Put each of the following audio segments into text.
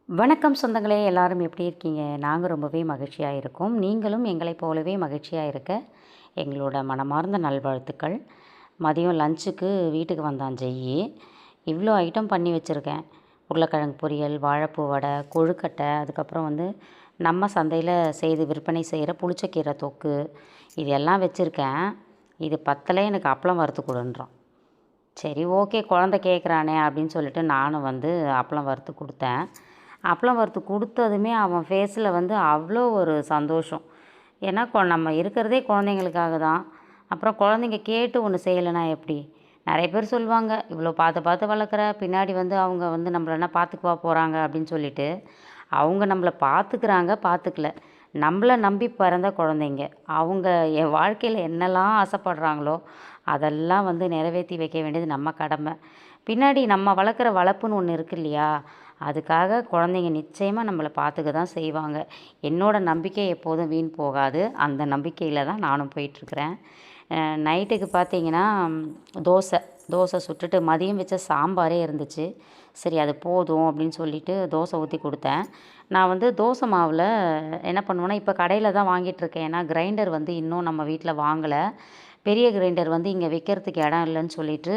வணக்கம் சொந்தங்களே, எல்லாரும் எப்படி இருக்கீங்க? நாங்கள் ரொம்பவே மகிழ்ச்சியாக இருக்கோம். நீங்களும் எங்களைப் போலவே மகிழ்ச்சியாக இருக்க எங்களோட மனமார்ந்த நல்வாழ்த்துக்கள். மதியம் லஞ்சுக்கு வீட்டுக்கு வந்தான் ஜெய்யி. இவ்வளோ ஐட்டம் பண்ணி வச்சுருக்கேன். உருளைக்கிழங்கு பொரியல், வாழைப்பூ வடை, கொழுக்கட்டை, அதுக்கப்புறம் நம்ம சந்தையில் செய்து விற்பனை செய்கிற புளிச்சக்கீரை தொக்கு, இது எல்லாம் வச்சுருக்கேன். இது பத்தலை, எனக்கு அப்பளம் வறுத்து கொடுன்றான். சரி, ஓகே, குழந்தை கேட்குறானே அப்படின்னு சொல்லிட்டு நானும் அப்பளம் வறுத்து கொடுத்தேன். அப்பளம் வறுத்து கொடுத்ததுமே அவன் ஃபேஸில் அவ்வளோ ஒரு சந்தோஷம். ஏன்னா நம்ம இருக்கிறதே குழந்தைங்களுக்காக தான். அப்புறம் குழந்தைங்க கேட்டு ஒன்று செய்யலைன்னா எப்படி? நிறைய பேர் சொல்லுவாங்க, இவ்வளோ பார்த்து பார்த்து வளர்க்குற, பின்னாடி அவங்க நம்மள என்ன பார்த்துக்குவா போகிறாங்க அப்படின்னு சொல்லிட்டு. அவங்க நம்மளை பார்த்துக்கிறாங்க, பார்த்துக்கல. நம்மளை நம்பி பிறந்த குழந்தைங்க. அவங்க என் வாழ்க்கையில் என்னெல்லாம் ஆசைப்படுறாங்களோ அதெல்லாம் நிறைவேற்றி வைக்க வேண்டியது நம்ம கடமை. பின்னாடி நம்ம வளர்க்குற வளர்ப்புன்னு ஒன்று இருக்கு இல்லையா? அதுக்காக குழந்தைங்க நிச்சயமாக நம்மளை பார்த்துக்க தான் செய்வாங்க. என்னோடய நம்பிக்கை எப்போதும் வீண் போகாது. அந்த நம்பிக்கையில் தான் நானும் போயிட்டுருக்குறேன். நைட்டுக்கு பார்த்தீங்கன்னா தோசை சுட்டுட்டு மதியம் வச்ச சாம்பாரே இருந்துச்சு. சரி, அது போதும் அப்படின்னு சொல்லிட்டு தோசை ஊற்றி கொடுத்தேன். நான் தோசை மாவில் என்ன பண்ணுவேன்னா, இப்போ கடையில் தான் வாங்கிட்டுருக்கேன். ஏன்னா கிரைண்டர் இன்னும் நம்ம வீட்டில் வாங்கலை. பெரிய கிரைண்டர் இங்கே வைக்கிறதுக்கு இடம் இல்லைன்னு சொல்லிட்டு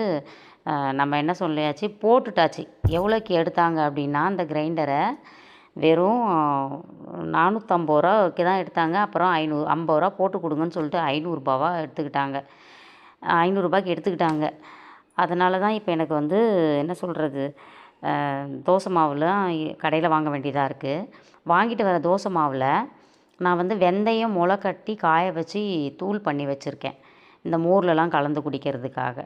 நம்ம என்ன சொல்லியாச்சு, போட்டுட்டாச்சு. எவ்வளோக்கு எடுத்தாங்க அப்படின்னா, அந்த கிரைண்டரை வெறும் 450 ரூபாய்க்கு தான் எடுத்தாங்க. அப்புறம் 50 ரூபா போட்டு கொடுங்கன்னு சொல்லிட்டு 500 ரூபாவா எடுத்துக்கிட்டாங்க. 500 ரூபாய்க்கு எடுத்துக்கிட்டாங்க. அதனால தான் இப்போ எனக்கு என்ன சொல்கிறது, தோசை மாவுலாம் கடையில் வாங்க வேண்டியதாக இருக்குது. வாங்கிட்டு வர தோசை மாவில் நான் வெந்தயம் முளை கட்டி காய வச்சு தூள் பண்ணி வச்சுருக்கேன். இந்த மோர்லலாம் கலந்து குடிக்கிறதுக்காக.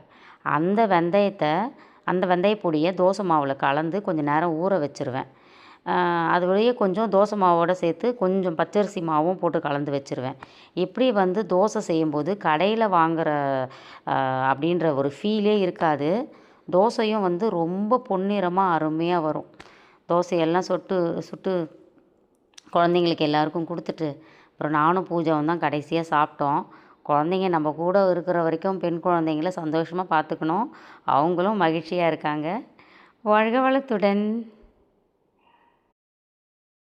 அந்த வெந்தய பொடியை தோசை மாவில் கலந்து கொஞ்சம் நேரம் ஊற வச்சுருவேன். அதுலேயே கொஞ்சம் தோசை மாவோடு சேர்த்து கொஞ்சம் பச்சரிசி மாவும் போட்டு கலந்து வச்சுருவேன். இப்படி தோசை செய்யும்போது கடையில் வாங்குகிற அப்படின்ற ஒரு ஃபீலே இருக்காது. தோசையும் ரொம்ப பொன்னிறமாக அருமையாக வரும். தோசையெல்லாம் சுட்டு குழந்தைங்களுக்கு எல்லாருக்கும் கொடுத்துட்டு, அப்புறம் நானும் பூஜாவும் தான் கடைசியாக சாப்பிட்டோம். குழந்தைங்க நம்ம கூட இருக்கிற வரைக்கும் பெண் குழந்தைங்கள சந்தோஷமாக பார்த்துக்கணும். அவங்களும் மகிழ்ச்சியாக இருக்காங்க. வாழ்க வளத்துடன்.